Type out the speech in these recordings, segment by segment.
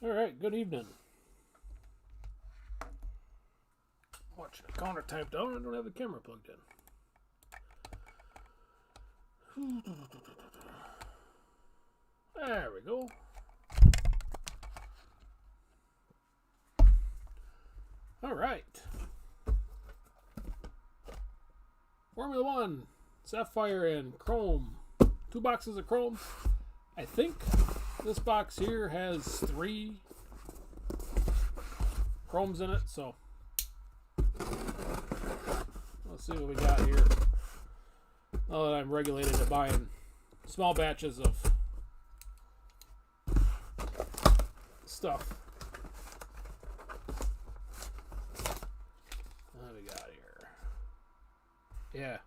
All right, good evening. Watching the counter typed down. I don't have the camera plugged in. There we go. All right. Formula One, Sapphire and Chrome. 2 boxes of Chrome. I think this box here has 3 Chromes in it, so let's see what we got here. Now that I'm regulated to buying small batches of stuff. What do we got here? Yeah.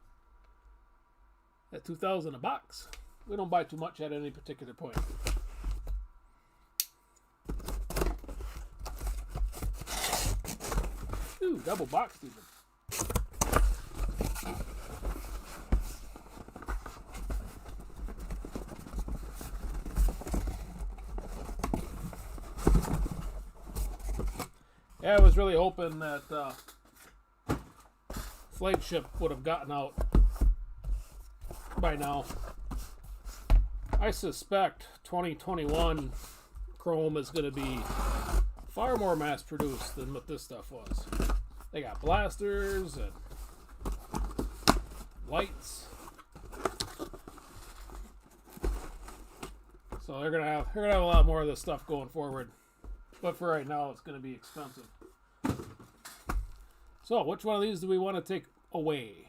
At $2,000 a box. We don't buy too much at any particular point. Ooh, double box even. Yeah, I was really hoping that flagship would have gotten out by now. I suspect 2021 Chrome is going to be far more mass produced than what this stuff was. They got blasters and lights, so they're gonna have a lot more of this stuff going forward. But for right now, it's going to be expensive. So, which one of these do we want to take away?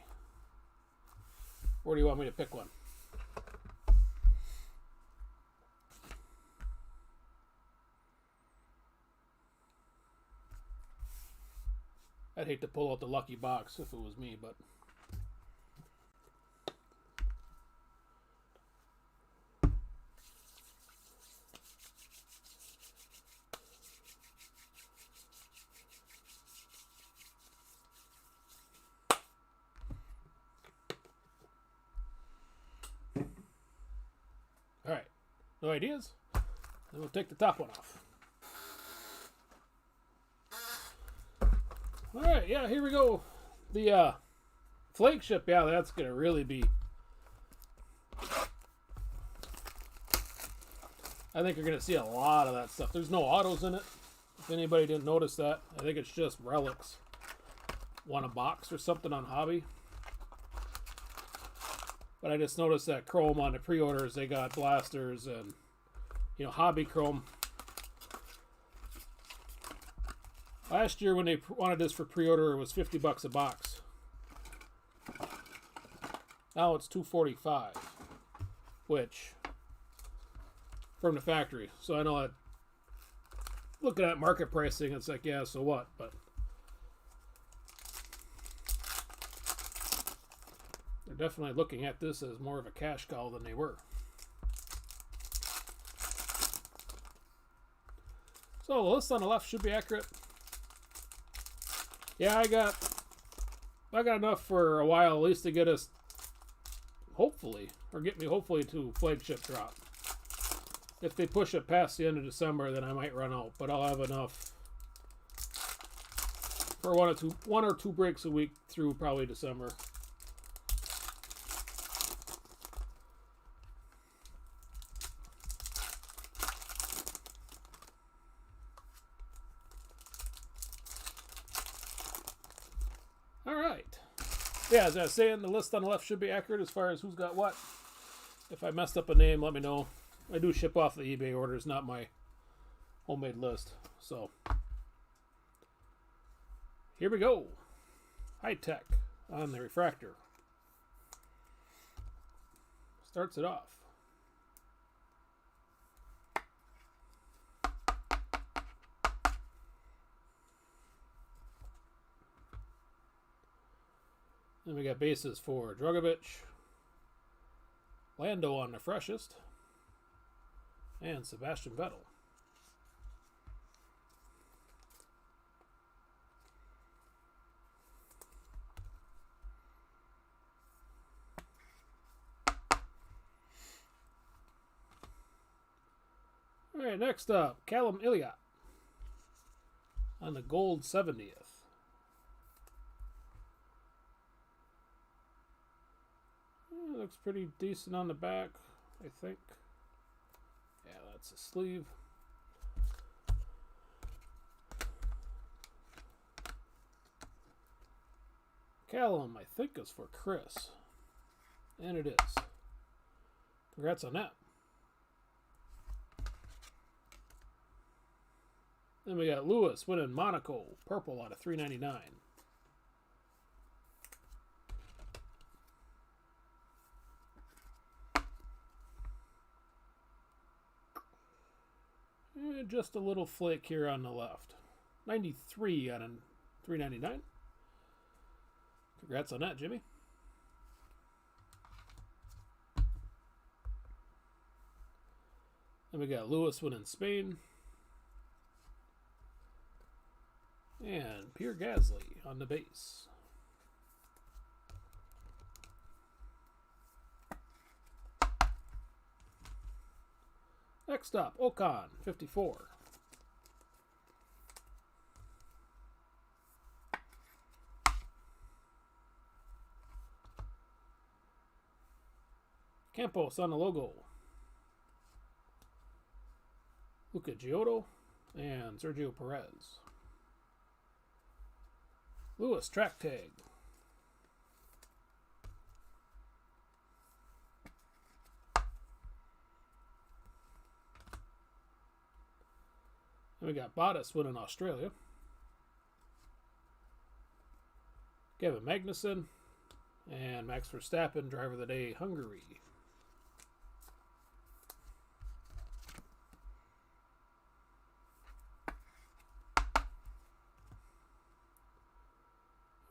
Or do you want me to pick one? I'd hate to pull out the lucky box if it was me, but... Alright, no ideas? Then we'll take the top one off. Alright, yeah, here we go. The flagship, yeah, that's going to really be... I think you're going to see a lot of that stuff. There's no autos in it. If anybody didn't notice that, I think it's just relics. Want a box or something on Hobby. But I just noticed that Chrome on the pre-orders, they got blasters and, you know, Hobby Chrome. Last year when they wanted this for pre-order, it was $50 a box. Now it's $245, which from the factory. So I know that looking at market pricing, it's like, yeah, so what? But they're definitely looking at this as more of a cash cow than they were. So the list on the left should be accurate. Yeah, I got enough for a while, at least to get us, hopefully, or get me hopefully to flagship drop. If they push it past the end of December, then I might run out, but I'll have enough for one or two breaks a week through probably December. Alright. Yeah, as I was saying, the list on the left should be accurate as far as who's got what. If I messed up a name, let me know. I do ship off the eBay orders, not my homemade list. So, here we go. High tech on the refractor. Starts it off. Then we got bases for Dragovich, Lando on the freshest, and Sebastian Vettel. All right, next up, Callum Elliott on the gold 70th. Yeah, looks pretty decent on the back, I think. Yeah, that's a sleeve. Callum, I think, is for Chris. And it is. Congrats on that. Then we got Lewis winning Monaco, purple out of 399. And just a little flake here on the left. 93 out of 399. Congrats on that, Jimmy. Then we got Lewis winning Spain. And Pierre Gasly on the base. Next up, Ocon, 54. Campos on the logo. Luca Giotto and Sergio Perez. Lewis track tag. And we got Bottas winning Australia. Kevin Magnussen and Max Verstappen, driver of the day, Hungary.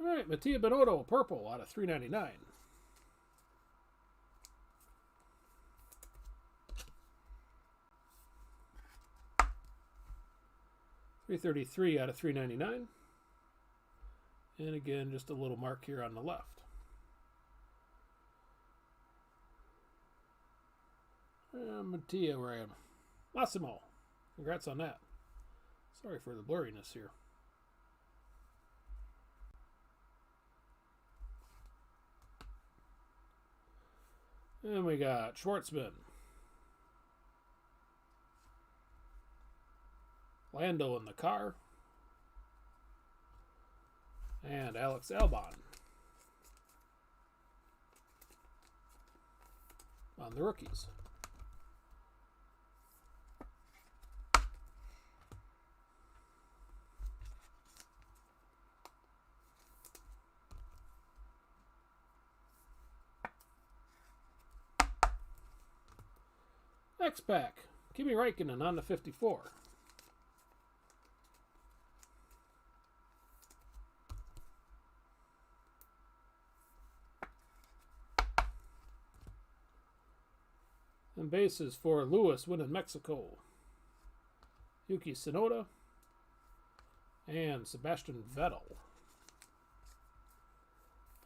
All right, Mattia Binotto, purple out of 399. $333 out of 399. And again, just a little mark here on the left. Mattia Ram. Massimo. Congrats on that. Sorry for the blurriness here. And we got Schwartzman. Lando in the car. And Alex Albon on the rookies. Next pack, Kimi Räikkönen on the 54. And bases for Lewis winning Mexico. Yuki Tsunoda and Sebastian Vettel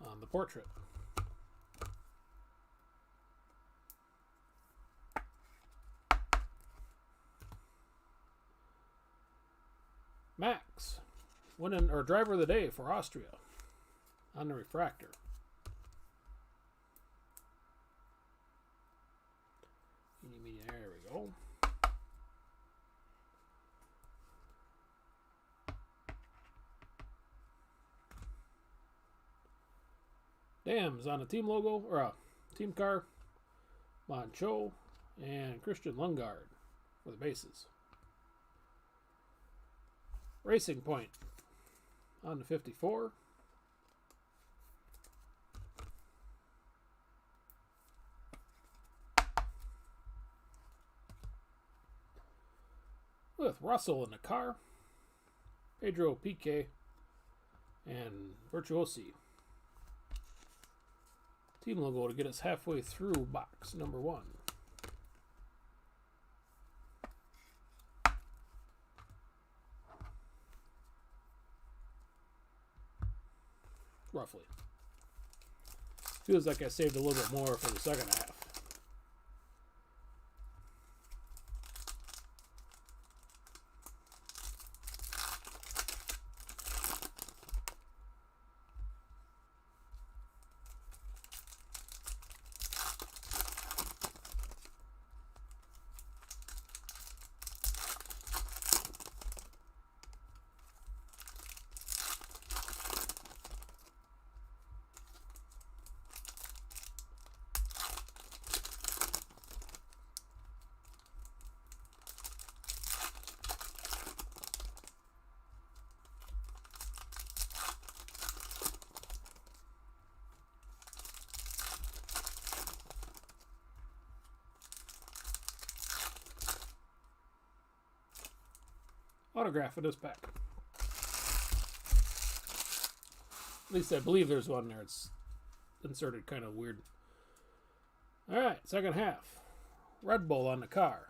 on the portrait. Max winning or driver of the day for Austria on the refractor. There we go. Dams on a team logo or a team car. Moncho and Christian Lundgaard for the bases. Racing Point on the 54. With Russell in the car, Pedro Piquet, and Virtuosi. Team logo to get us halfway through box number 1. Roughly. Feels like I saved a little bit more for the second half. autograph in this pack. At least I believe there's one there. It's inserted kind of weird. Alright, second half. Red Bull on the car.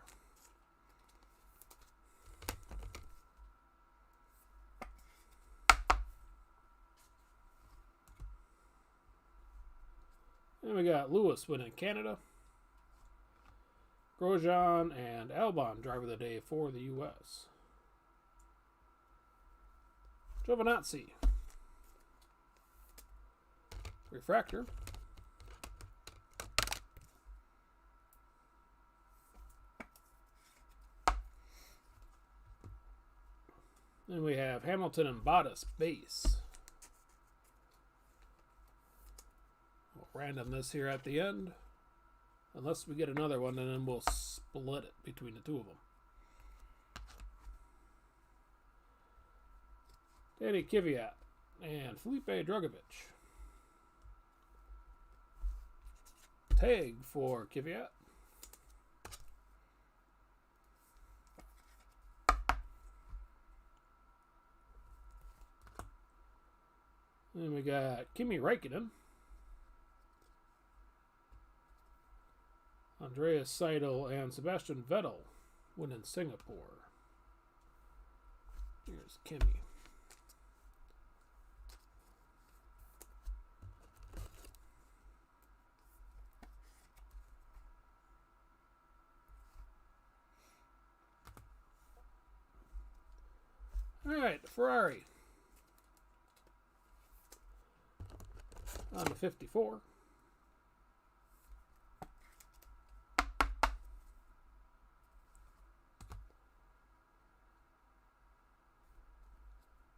And we got Lewis winning Canada. Grosjean and Albon driver of the day for the U.S. Giovinazzi. Refractor. Then we have Hamilton and Bottas base. We'll random this here at the end. Unless we get another one, and then we'll split it between the two of them. Danny Kvyat and Felipe Drugovich. Tag for Kvyat. Then we got Kimi Räikkönen. Andreas Seidel and Sebastian Vettel winning Singapore. Here's Kimi. All right, Ferrari. On the 54.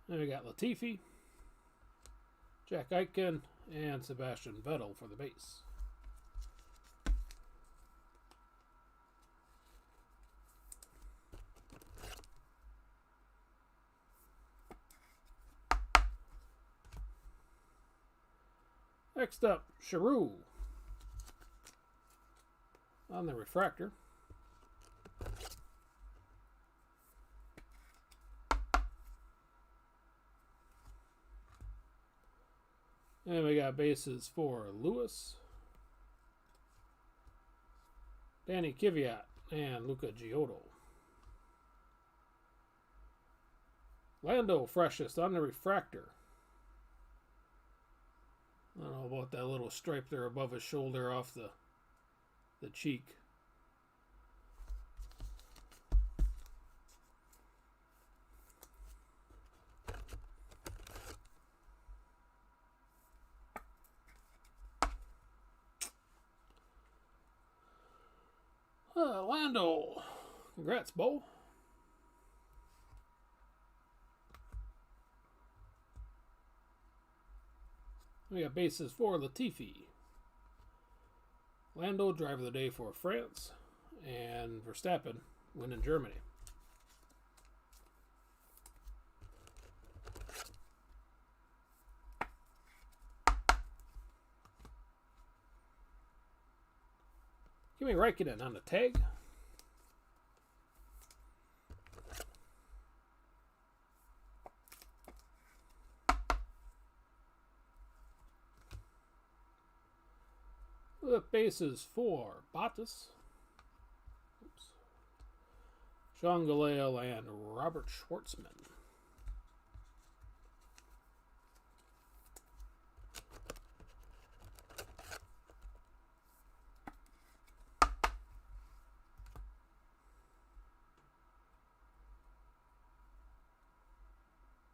Then we got Latifi, Jack Aitken, and Sebastian Vettel for the base. Next up, Giroux on the refractor. And we got bases for Lewis, Danny Kvyat, and Luca Giotto. Lando freshest on the refractor. I don't know about that little stripe there above his shoulder off the cheek. Lando. Congrats, Bo. We got bases for Latifi. Lando, driver of the day for France. And Verstappen, winning Germany. Kimi Räikkönen on the tag. The bases for Bottas, Jean Galale, and Robert Schwartzman.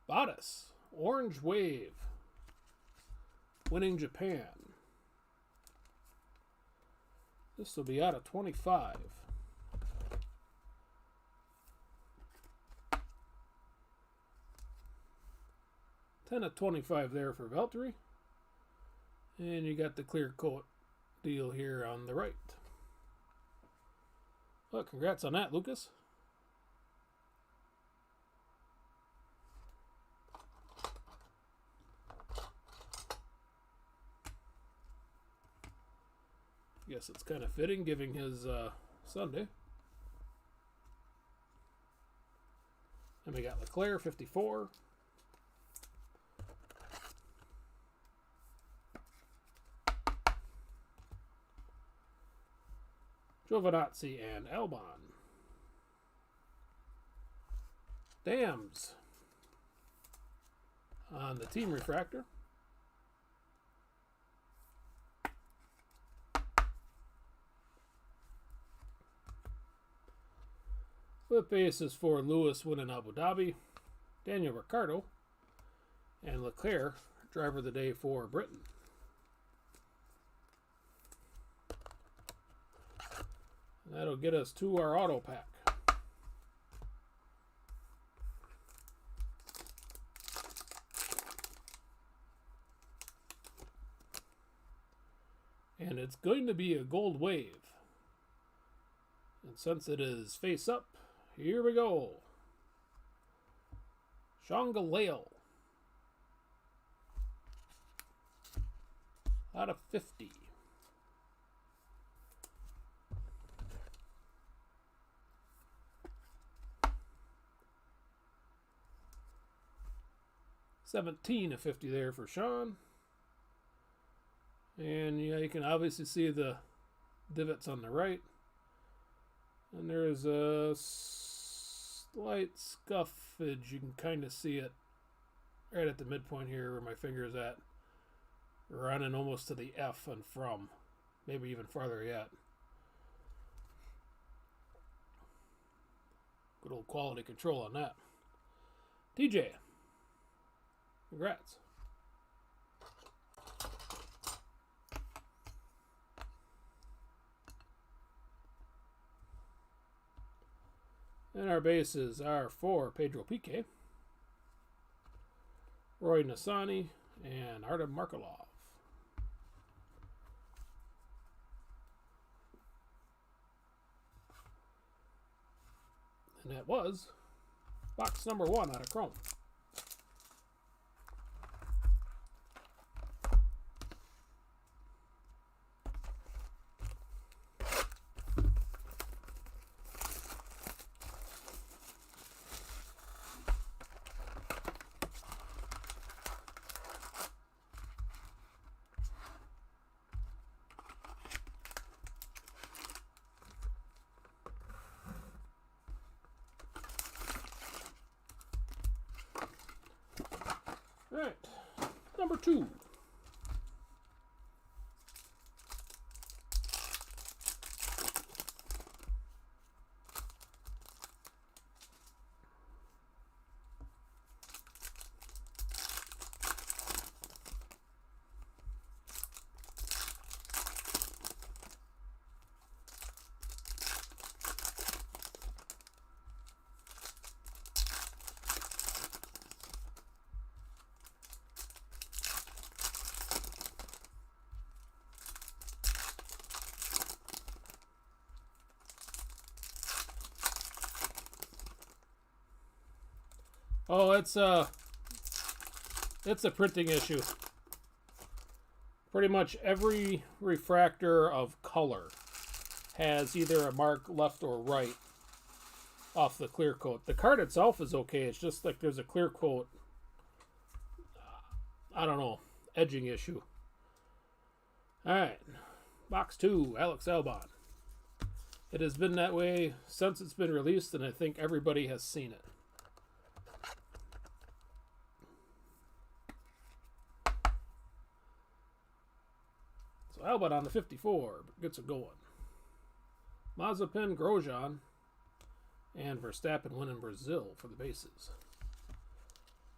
Bottas, Orange Wave, winning Japan. This will be out of 25. Ten of 25 there for Valtteri. And you got the clear coat deal here on the right. Well, congrats on that, Lucas. Guess it's kind of fitting, giving his Sunday. And we got Leclerc, 54. Giovinazzi and Albon. Dams on the team refractor. Flip base is for Lewis winning Abu Dhabi. Daniel Ricciardo. And Leclerc, driver of the day for Britain. That'll get us to our auto pack. And it's going to be a gold wave. And since it is face up, here we go. Shangaleo. Out of 50. $17 of 50 there for Sean. And yeah, you can obviously see the divots on the right. And there's a slight scuffage. You can kind of see it right at the midpoint here where my finger is at. Running almost to the F and from. Maybe even farther yet. Good old quality control on that. TJ. Congrats. And our bases are for Pedro Piquet, Roy Nassani, and Artem Markelov. And that was box number 1 out of Chrome. All right, number 2. Oh, it's a printing issue. Pretty much every refractor of color has either a mark left or right off the clear coat. The card itself is okay. It's just like there's a clear coat, I don't know, edging issue. All right, box 2, Alex Albon. It has been that way since it's been released, and I think everybody has seen it. Albon on the 54 gets it going. Mazepin, Grosjean, and Verstappen winning Brazil for the bases.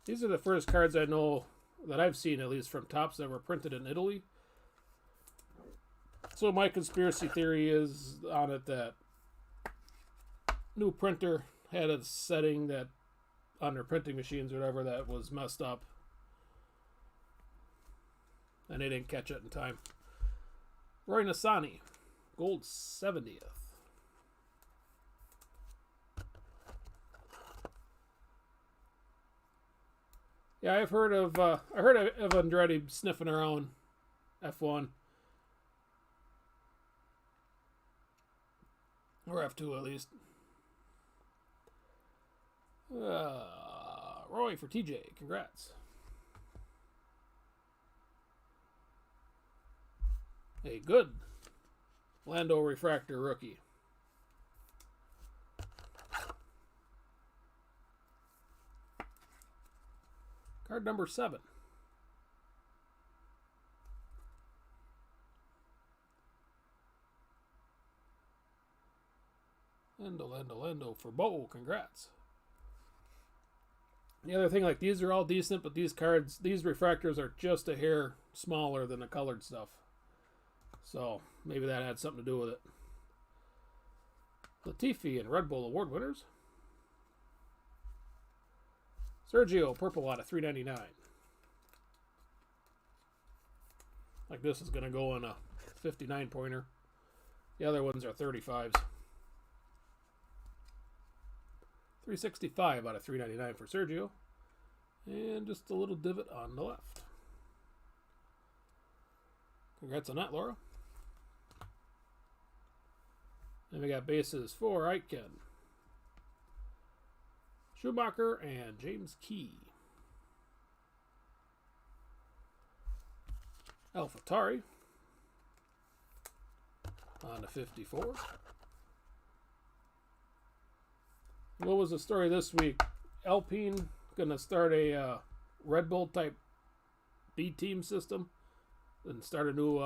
These are the first cards I know that I've seen, at least from Topps, that were printed in Italy. So my conspiracy theory is on it that new printer had a setting that on their printing machines or whatever that was messed up, and they didn't catch it in time. Roy Nassani, gold 70th. Yeah, I've heard of Andretti sniffing around F1 or F2 at least. Roy for TJ. Congrats. A good Lando Refractor rookie. Card number 7. Lando for Bo. Congrats. The other thing, like, these are all decent, but these cards, these refractors are just a hair smaller than the colored stuff. So, maybe that had something to do with it. Latifi and Red Bull Award winners. Sergio, purple out of $3.99. Like, this is going to go in a 59 pointer. The other ones are 35s. $365 out of $3.99 for Sergio. And just a little divot on the left. Congrats on that, Laura. Then we got bases for Aitken, Schumacher, and James Key. AlphaTauri on to 54. What was the story this week? Alpine going to start a Red Bull type B team system and start a new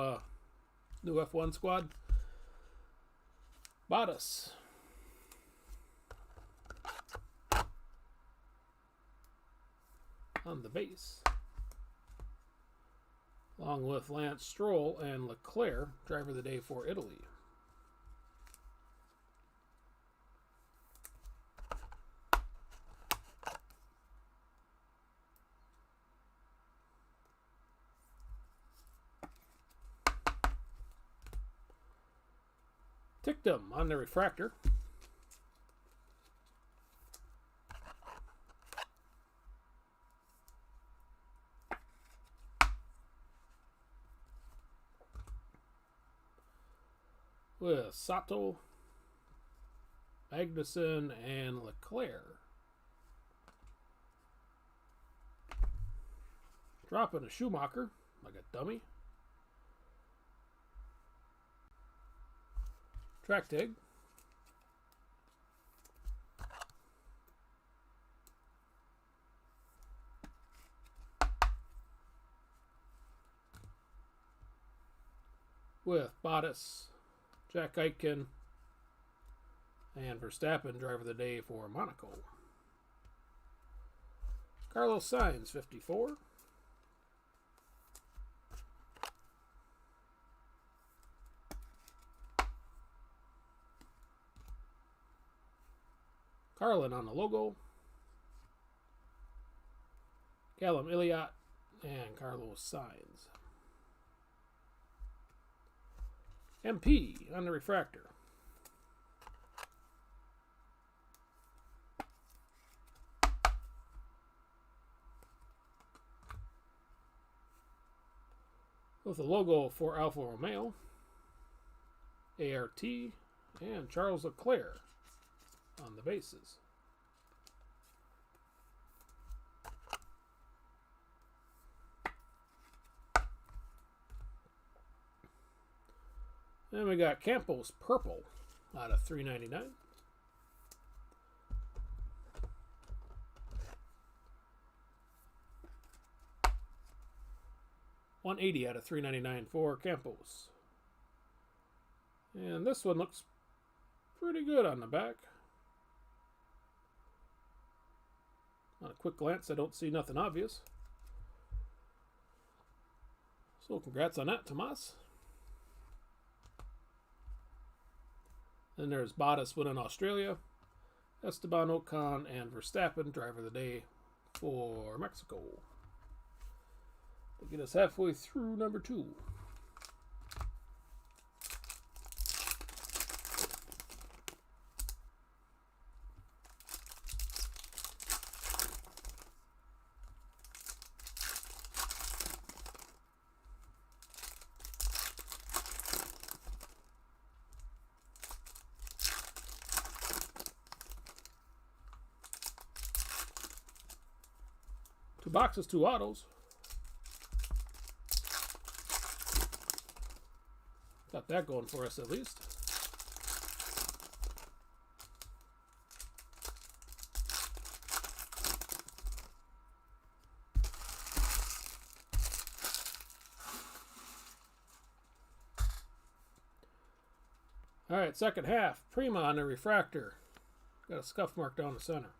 F1 squad. Bottas. On the base. Along with Lance Stroll and Leclerc, driver of the day for Italy. Tictum on the refractor. With Sato, Magnussen, and Leclerc. Dropping a Schumacher like a dummy. Track tag. With Bottas, Jack Aitken, and Verstappen, driver of the day for Monaco. Carlos Sainz, 54. Carlin on the logo. Callum Illiot and Carlos Sainz. MP on the refractor. With the logo for Alfa Romeo, ART, and Charles Leclerc on the bases. Then we got Campos purple out of $3.99. $180 out of $3.99 for Campos. And this one looks pretty good on the back. On a quick glance, I don't see nothing obvious. So congrats on that, Tomas. Then there's Bottas winning Australia, Esteban Ocon, and Verstappen, driver of the day for Mexico. To get us halfway through number 2. The box is 2 autos. Got that going for us at least. Alright, second half. Prima on the refractor. Got a scuff mark down the center.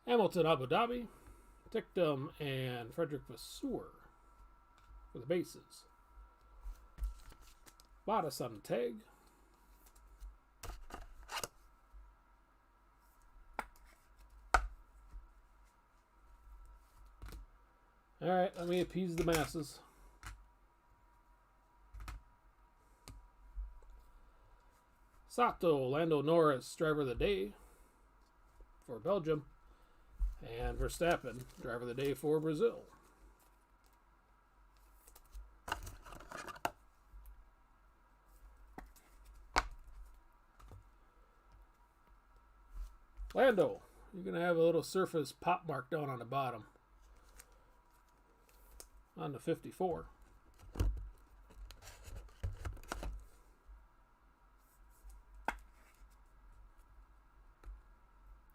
Hamilton, Abu Dhabi, Tictum, and Frederick Vasseur for the bases. Bottas on the tag. Alright, let me appease the masses. Sato, Lando Norris, driver of the day for Belgium. And Verstappen, driver of the day for Brazil. Lando, you're going to have a little surface pop mark down on the bottom. On the 54.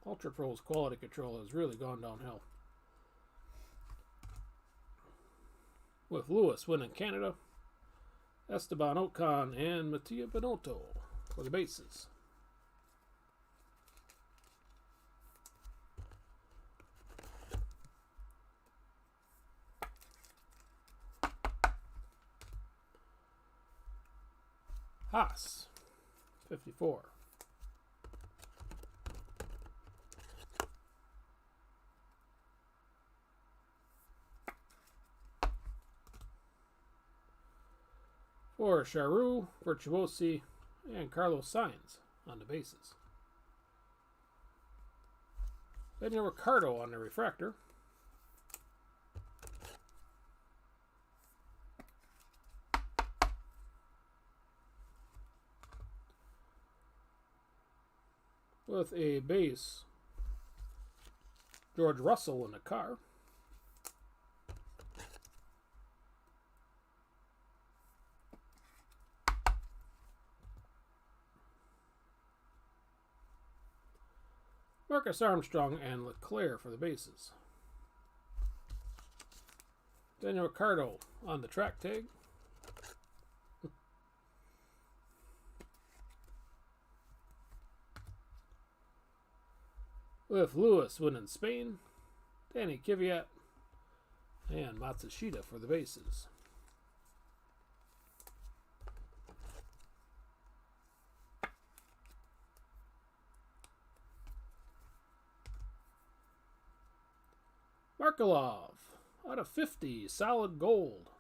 Ultra Pro's quality control has really gone downhill. With Lewis winning Canada, Esteban Ocon and Mattia Binotto for the bases. Haas, 54. For Charroux, Virtuosi, and Carlos Sainz on the bases. Daniel Ricciardo on the refractor. With a base, George Russell in the car. Marcus Armstrong and Leclerc for the bases. Daniel Ricciardo on the track tag. With Lewis winning Spain, Danny Kvyat, and Matsushita for the bases. Markelov, out of 50, solid gold.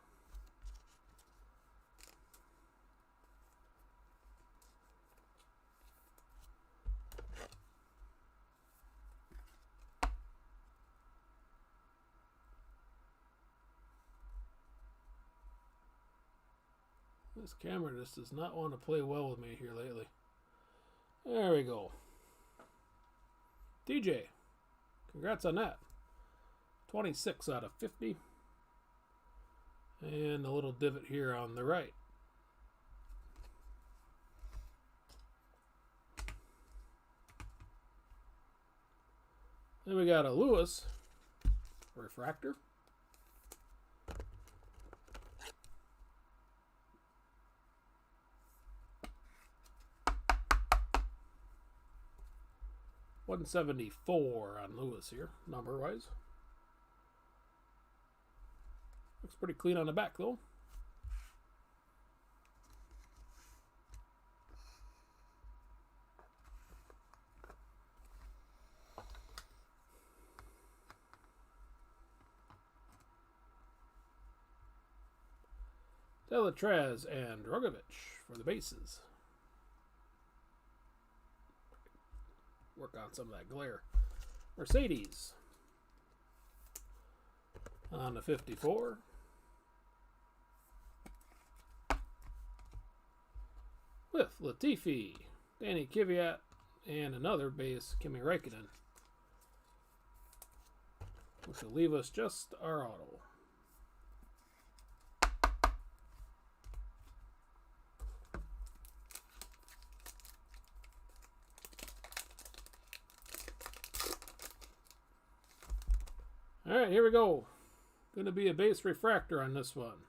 This camera just does not want to play well with me here lately. There we go. DJ, congrats on that. 26 out of 50. And a little divot here on the right. Then we got a Lewis refractor. $174 on Lewis here, number wise. Looks pretty clean on the back though. Delatrez and Rogovich for the bases. Work on some of that glare. Mercedes on the 54. with Latifi, Danny Kvyat, and another base, Kimi Räikkönen, which will leave us just our auto. All right, here we go. Going to be a base refractor on this one.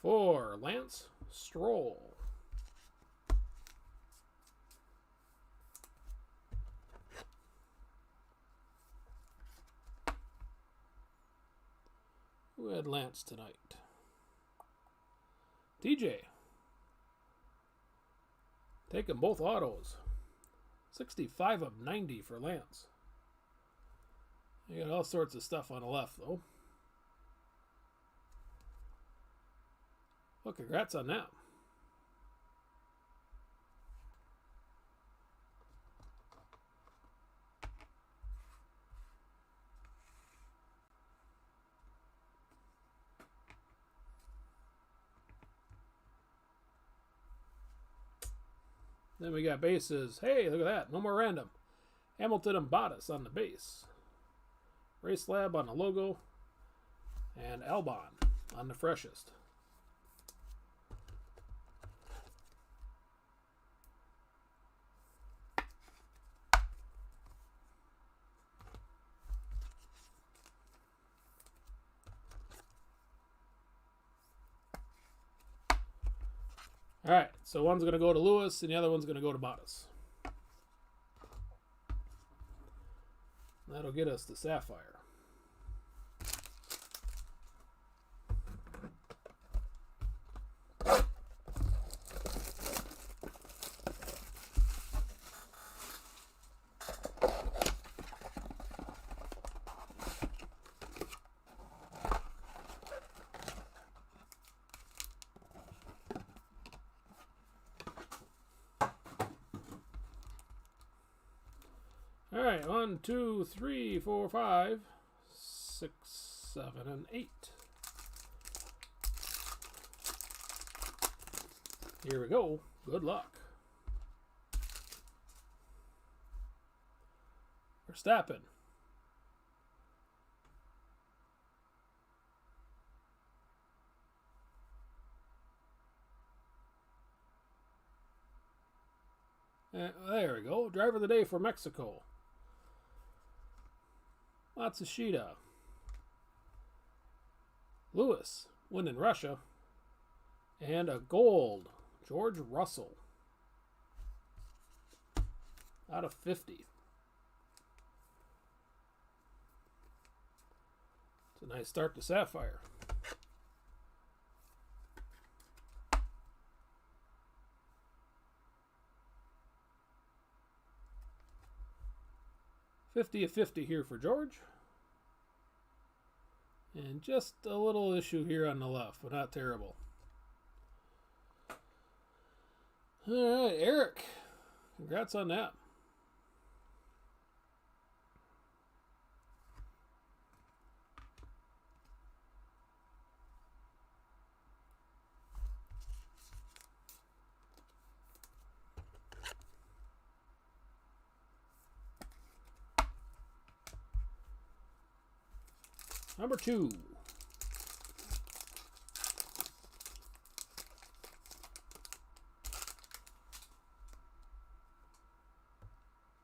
For Lance Stroll. Who had Lance tonight? DJ. Taking both autos. 65 of 90 for Lance. You got all sorts of stuff on the left, though. Well, congrats on that. Then we got bases. Hey, look at that. No more random. Hamilton and Bottas on the base. Race Lab on the logo. And Albon on the freshest. All right, so one's going to go to Lewis and the other one's going to go to Bottas. That'll get us the Sapphire. All right, 1, 2, 3, 4, 5, 6, 7, and 8. Here we go. Good luck. Verstappen. There we go. Driver of the day for Mexico. Matsushita. Lewis, winning Russia. And a gold, George Russell. Out of 50. It's a nice start to Sapphire. $50 of 50 here for George. And just a little issue here on the left, but not terrible. All right, Eric. Congrats on that. Number 2.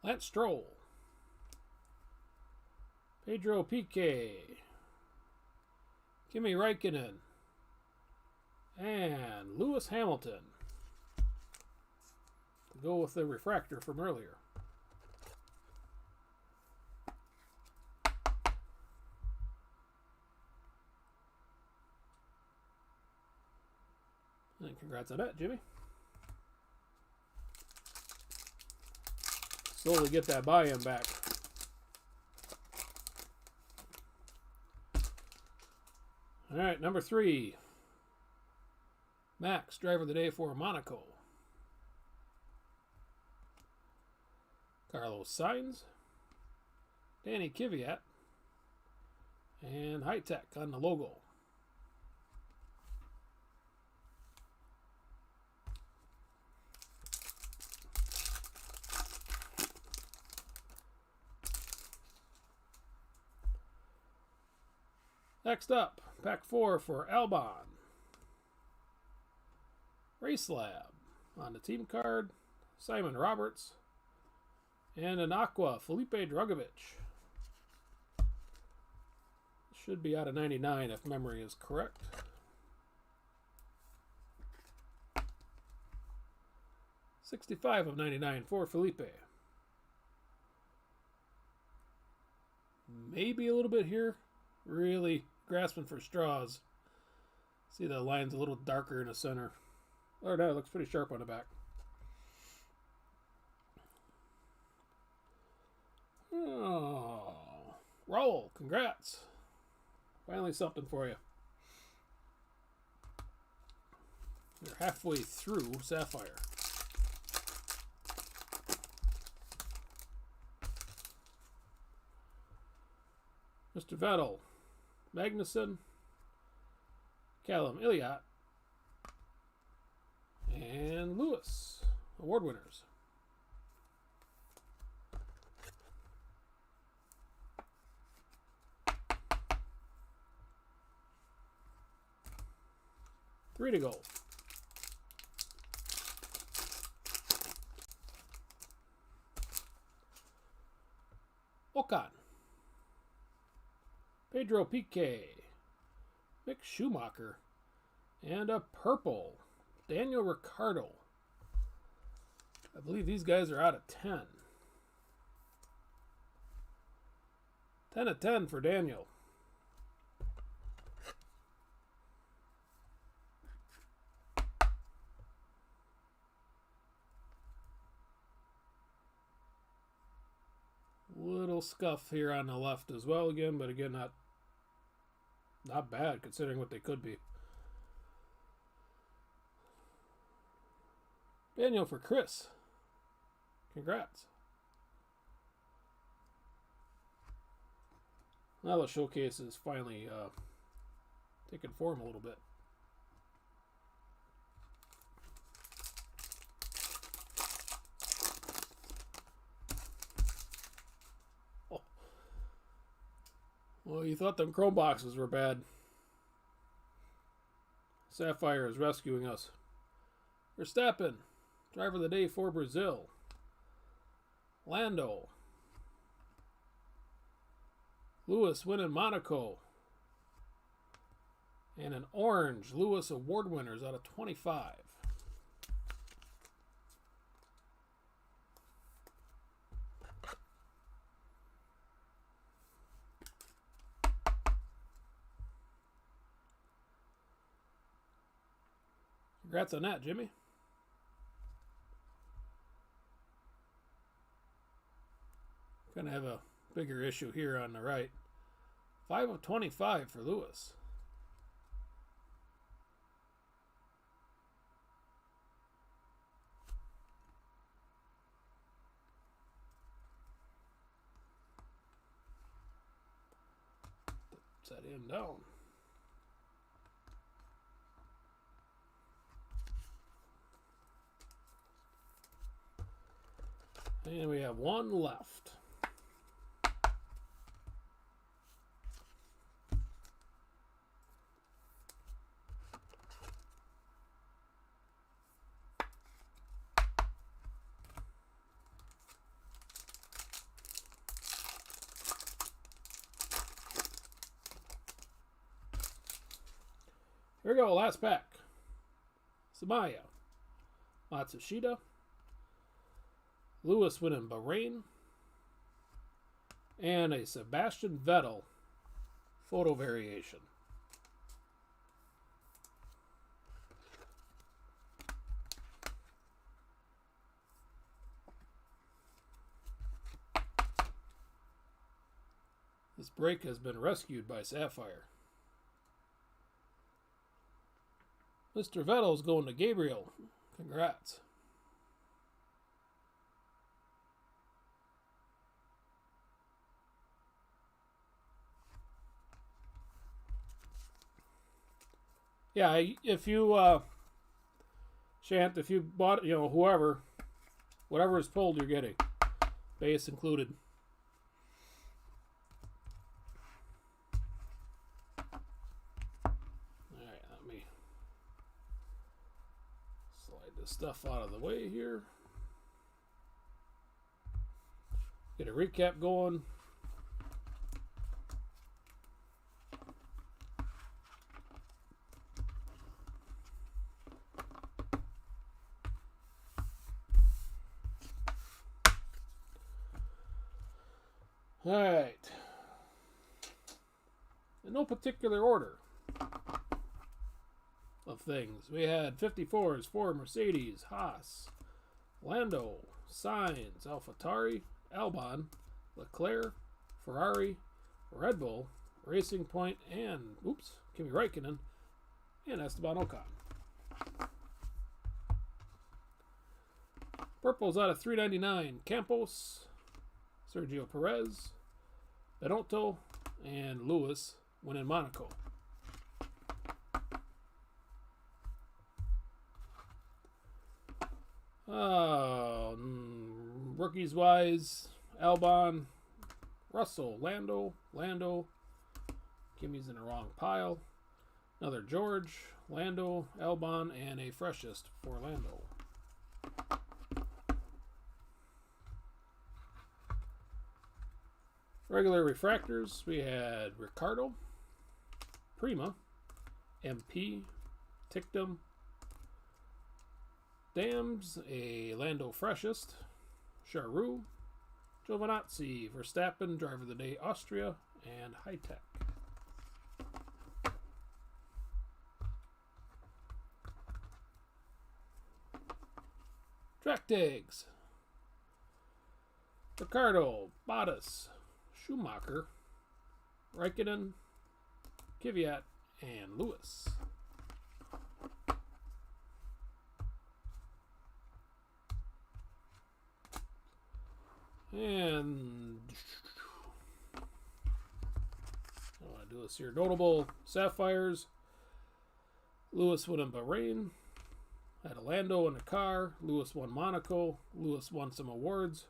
Lance Stroll. Pedro Piquet. Kimi Räikkönen. And Lewis Hamilton. To go with the refractor from earlier. And congrats on that, Jimmy. Slowly get that buy-in back. All right, number 3. Max, driver of the day for Monaco. Carlos Sainz. Danny Kvyat. And High Tech on the logo. Next up, pack 4 for Albon. Race Lab. On the team card, Simon Roberts. And an Aqua, Felipe Drugovich. Should be out of 99 if memory is correct. $65 of 99 for Felipe. Maybe a little bit here. Really grasping for straws. See the line's a little darker in the center. Oh no, it looks pretty sharp on the back. Oh, roll! Congrats! Finally something for you. You're halfway through Sapphire. Mr. Vettel, Magnussen, Callum Elliott, and Lewis, award winners. Three to go. Ocon, Pedro Piquet, Mick Schumacher, and a purple, Daniel Ricciardo. I believe these guys are out of 10. 10 of 10 for Daniel. Little scuff here on the left as well again, but again, not bad considering what they could be. Daniel for Chris. Congrats. Now the showcase is finally taking form a little bit. Oh. Well, you thought them chrome boxes were bad. Sapphire is rescuing us. Verstappen, driver of the day for Brazil. Lando. Lewis winning Monaco. And an orange Lewis award winners out of 25. Congrats on that, Jimmy. Gonna have a bigger issue here on the right. 5 of 25 for Lewis. Set him down. And we have one left. Here we go, last pack. Samaya, Matsushita, Lewis winning Bahrain, and a Sebastian Vettel photo variation. This break has been rescued by Sapphire. Mr. Vettel's going to Gabriel. Congrats. Yeah, if you, Shant, if you bought, whoever, whatever is pulled, you're getting. Base included. this stuff out of the way here. Get a recap going. All right. In no particular order of things, we had 54s for Mercedes, Haas, Lando, Sainz, AlphaTauri, Albon, Leclerc, Ferrari, Red Bull, Racing Point, and Kimi Räikkönen, and Esteban Ocon. Purples out of 399, Campos, Sergio Perez, Benotto, and Lewis when in Monaco. Rookies wise, Albon, Russell, Lando, Kimi's in the wrong pile. Another George, Lando, Albon, and a freshest for Lando. Regular refractors, we had Ricardo, Prima, MP, Tictum, Dams, a Lando freshest, Charroux, Giovinazzi, Verstappen, driver of the day, Austria, and High Tech. Track tags: Ricardo, Bottas, Schumacher, Raikkonen, Kvyat, and Lewis. And I do this here. Notable Sapphires: Lewis won in Bahrain. Had a Lando in the car. Lewis won Monaco. Lewis won some awards.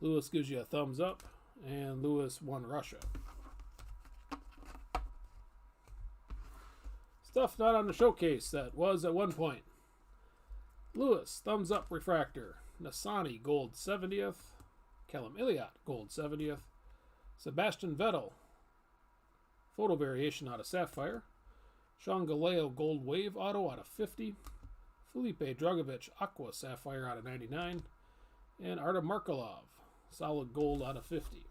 Lewis gives you a thumbs up. And Lewis won Russia. Stuff not on the showcase that was at one point. Lewis, thumbs up refractor. Nassani, gold 70th. Callum Illiot, gold 70th. Sebastian Vettel, photo variation out of Sapphire. Sean Galeo, gold wave auto out of 50. Felipe Dragovich, aqua Sapphire out of 99. And Artem Markelov, solid gold out of 50.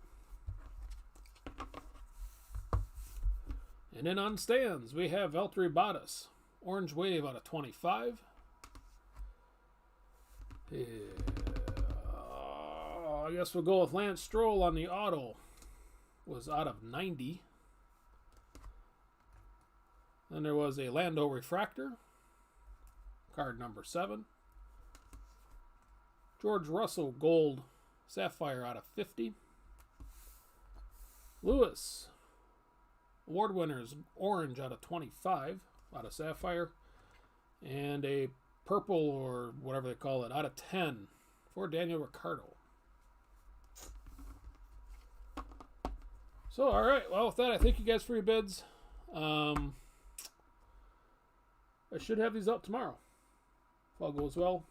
And then on stands, we have Valtteri Bottas, orange wave out of 25. I guess we'll go with Lance Stroll on the auto. Was out of 90. Then there was a Lando refractor. Card number 7. George Russell, gold Sapphire out of 50. Lewis, award winners, orange out of 25, out of Sapphire. And a purple, or whatever they call it, out of 10 for Daniel Ricciardo. So, alright, well, with that, I thank you guys for your bids. I should have these up tomorrow, if all goes well.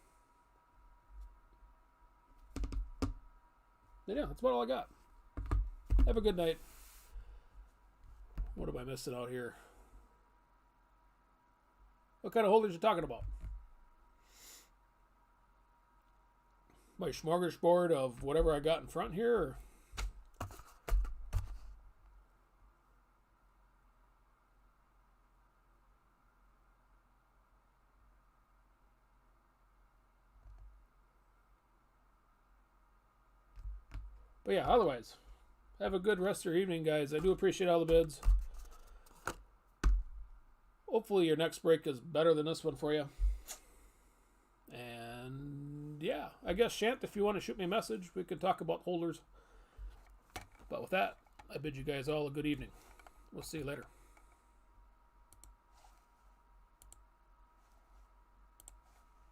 And yeah, that's about all I got. Have a good night. What am I missing out here? What kind of holders you talking about? My smorgasbord of whatever I got in front here? Or? But yeah, otherwise, have a good rest of your evening, guys. I do appreciate all the bids. Hopefully your next break is better than this one for you. And yeah, I guess, Shant, if you want to shoot me a message, we could talk about holders. But with that, I bid you guys all a good evening. We'll see you later.